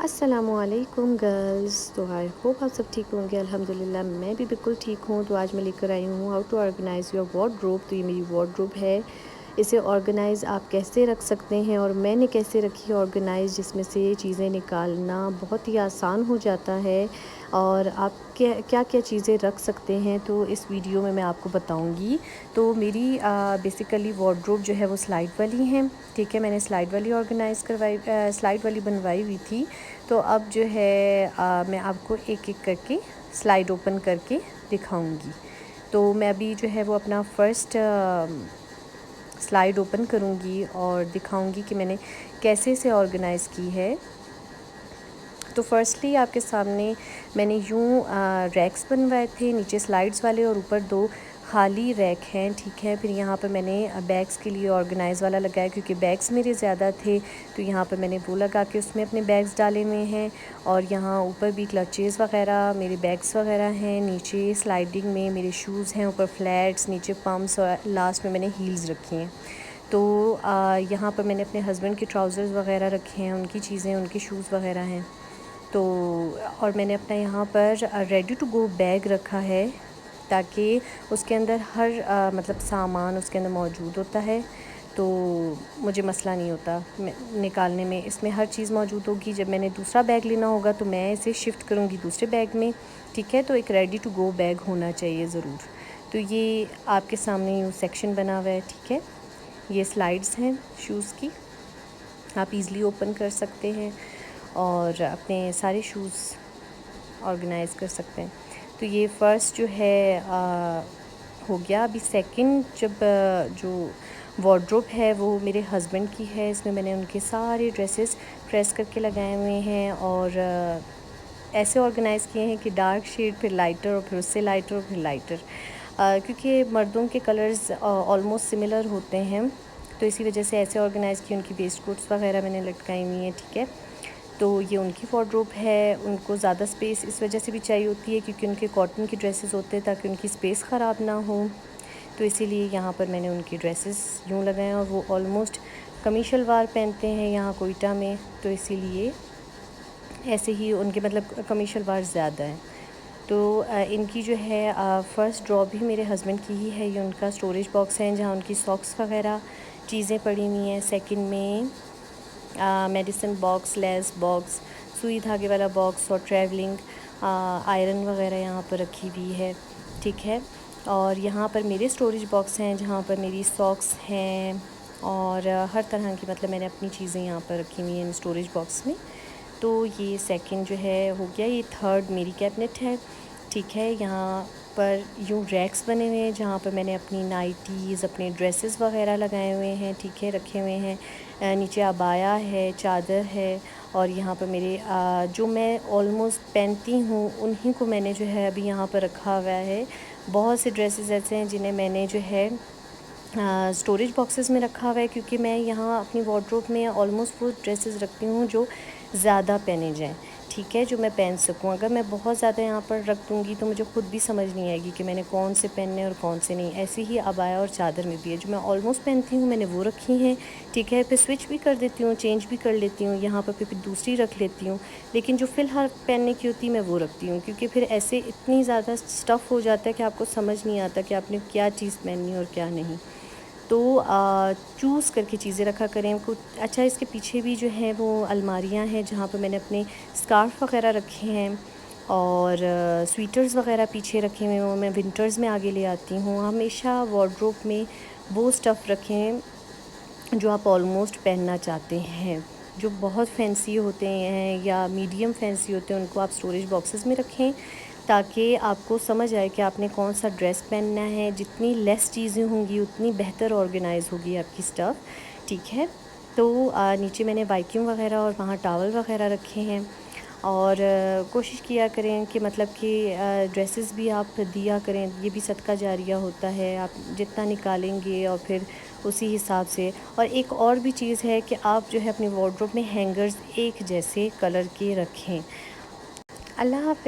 السلام علیکم گرلز، تو آئی ہوپ آپ سب ٹھیک ہوں گے۔ الحمدللہ میں بھی بالکل ٹھیک ہوں۔ تو آج میں لے کر آئی ہوں how to organise your wardrobe. تو یہ میری وارڈروب ہے، اسے آرگنائز آپ کیسے رکھ سکتے ہیں اور میں نے کیسے رکھی آرگنائز، جس میں سے چیزیں نکالنا بہت ہی آسان ہو جاتا ہے اور آپ کیا کیا چیزیں رکھ سکتے ہیں، تو اس ویڈیو میں آپ کو بتاؤں گی۔ تو میری بیسیکلی وارڈروب جو ہے وہ سلائڈ والی ہیں، ٹھیک ہے۔ میں نے سلائڈ والی سلائڈ والی بنوائی ہوئی تھی۔ تو اب جو ہے میں آپ کو ایک ایک کر کے سلائڈ اوپن کر کے دکھاؤں گی۔ تو میں ابھی جو ہے وہ اپنا فرسٹ سلائڈ اوپن کروں گی اور دکھاؤں گی کہ میں نے کیسے اسے آرگنائز کی ہے۔ تو فرسٹلی آپ کے سامنے میں نے یوں ریکس بنوائے تھے، نیچے سلائڈز والے اور اوپر 2 خالی ریک ہیں، ٹھیک ہے۔ پھر یہاں پر میں نے بیگز کے لیے آرگنائز والا لگایا، کیونکہ بیگز میرے زیادہ تھے تو یہاں پر میں نے وہ لگا کے اس میں اپنے بیگز ڈالے ہوئے ہیں۔ اور یہاں اوپر بھی کلچیز وغیرہ میرے بیگز وغیرہ ہیں، نیچے سلائڈنگ میں میرے شوز ہیں، اوپر فلیٹس، نیچے پمپس اور لاسٹ میں نے ہیلز رکھی ہیں۔ تو یہاں پر میں نے اپنے ہسبینڈ کے ٹراؤزرز وغیرہ رکھے ہیں، ان کی چیزیں، ان کے شوز وغیرہ ہیں۔ تو اور میں نے اپنا یہاں پر ریڈی ٹو گو بیگ رکھا ہے، تاکہ اس کے اندر ہر مطلب سامان اس کے اندر موجود ہوتا ہے، تو مجھے مسئلہ نہیں ہوتا نکالنے میں۔ اس میں ہر چیز موجود ہوگی، جب میں نے دوسرا بیگ لینا ہوگا تو میں اسے شفٹ کروں گی دوسرے بیگ میں، ٹھیک ہے۔ تو ایک ریڈی ٹو گو بیگ ہونا چاہیے ضرور۔ تو یہ آپ کے سامنے یوں سیکشن بنا ہوا ہے، ٹھیک ہے۔ یہ سلائڈز ہیں شوز کی، آپ ایزلی اوپن کر سکتے ہیں اور اپنے سارے شوز آرگنائز کر سکتے ہیں۔ تو یہ فرسٹ جو ہے ہو گیا۔ ابھی سیکنڈ جو وارڈروب ہے وہ میرے ہسبینڈ کی ہے، اس میں نے ان کے سارے ڈریسز پریس کر کے لگائے ہوئے ہیں اور ایسے آرگنائز کیے ہیں کہ ڈارک شیڈ، پھر لائٹر، اور پھر اس سے لائٹر، اور پھر لائٹر، کیونکہ مردوں کے کلرز آلموسٹ سملر ہوتے ہیں، تو اسی وجہ سے ایسے آرگنائز کی۔ ان کی ویسٹ کوٹس وغیرہ میں نے لٹکائی ہوئی ہیں، ٹھیک ہے۔ تو یہ ان کی وارڈروب ہے۔ ان کو زیادہ اسپیس اس وجہ سے بھی چاہیے ہوتی ہے کیونکہ ان کے کاٹن کے ڈریسز ہوتے ہیں، تاکہ ان کی اسپیس خراب نہ ہو، تو اسی لیے یہاں پر میں نے ان کی ڈریسز یوں لگائے ہیں۔ اور وہ آلموسٹ قمیص شلوار پہنتے ہیں یہاں کوئٹہ میں، تو اسی لیے ایسے ہی ان کے مطلب قمیص شلوار زیادہ ہیں۔ تو ان کی جو ہے فرسٹ ڈرا بھی میرے ہسبینڈ کی ہی ہے، یہ ان کا اسٹوریج باکس ہے جہاں ان کی ساکس وغیرہ چیزیں پڑی ہوئی ہیں۔ سیکنڈ میں میڈیسن باکس، لیس باکس، سوئی دھاگے والا باکس، اور ٹریولنگ آئرن وغیرہ یہاں پر رکھی ہوئی ہے، ٹھیک ہے۔ اور یہاں پر میرے اسٹوریج باکس ہیں جہاں پر میری ساکس ہیں اور ہر طرح کی مطلب میں نے اپنی چیزیں یہاں پر رکھی ہوئی ہیں اسٹوریج باکس میں۔ تو یہ سیکنڈ جو ہے ہو گیا۔ یہ تھرڈ میری کیبنٹ ہے، ٹھیک ہے۔ یہاں پر یوں ریکس بنے ہوئے ہیں جہاں پر میں نے اپنی نائٹیز، اپنے ڈریسز وغیرہ لگائے ہوئے ہیں، ٹھیک ہے، رکھے ہوئے ہیں۔ نیچے عبایا ہے، چادر ہے، اور یہاں پر میرے جو میں آلموسٹ پہنتی ہوں انہی کو میں نے جو ہے ابھی یہاں پر رکھا ہوا ہے۔ بہت سے ڈریسز ایسے ہیں جنہیں میں نے جو ہے اسٹوریج باکسز میں رکھا ہوا ہے، کیونکہ میں یہاں اپنی وارڈروب میں آلموسٹ وہ ڈریسز رکھتی ہوں جو زیادہ پہنے جائیں، ٹھیک ہے، جو میں پہن سکوں۔ اگر میں بہت زیادہ یہاں پر رکھ دوں گی تو مجھے خود بھی سمجھ نہیں آئے گی کہ میں نے کون سے پہننے اور کون سے نہیں۔ ایسے ہی عبایا اور چادر میں بھی ہے، جو میں آلموسٹ پہنتی ہوں میں نے وہ رکھی ہیں، ٹھیک ہے۔ پھر سوئچ بھی کر دیتی ہوں، چینج بھی کر لیتی ہوں یہاں پر، پھر دوسری رکھ لیتی ہوں، لیکن جو فی الحال پہننے کی ہوتی ہے میں وہ رکھتی ہوں، کیونکہ پھر ایسے اتنی زیادہ اسٹف ہو جاتا ہے کہ آپ کو سمجھ نہیں آتا کہ آپ نے کیا چیز پہننی اور کیا نہیں۔ تو چوز کر کے چیزیں رکھا کریں کچھ۔ اچھا، اس کے پیچھے بھی جو ہے وہ الماریاں ہیں جہاں پہ میں نے اپنے اسکارف وغیرہ رکھے ہیں اور سویٹرز وغیرہ پیچھے رکھے ہوئے ہیں، وہ میں ونٹرز میں آگے لے آتی ہوں۔ ہمیشہ وارڈروب میں وہ اسٹف رکھیں جو آپ آلموسٹ پہننا چاہتے ہیں، جو بہت فینسی ہوتے ہیں یا میڈیم فینسی ہوتے ہیں ان کو آپ اسٹوریج باکسز میں رکھیں، تاکہ آپ کو سمجھ آئے کہ آپ نے کون سا ڈریس پہننا ہے۔ جتنی لیس چیزیں ہوں گی اتنی بہتر آرگنائز ہوگی آپ کی اسٹف، ٹھیک ہے۔ تو نیچے میں نے ویکیوم وغیرہ اور وہاں ٹاول وغیرہ رکھے ہیں، اور کوشش کیا کریں کہ مطلب کہ ڈریسز بھی آپ دیا کریں، یہ بھی صدقہ جاریہ ہوتا ہے، آپ جتنا نکالیں گے اور پھر اسی حساب سے۔ اور ایک اور بھی چیز ہے کہ آپ جو ہے اپنی وارڈروب میں ہینگرز ایک جیسے کلر کے رکھیں۔ اللہ حافظ۔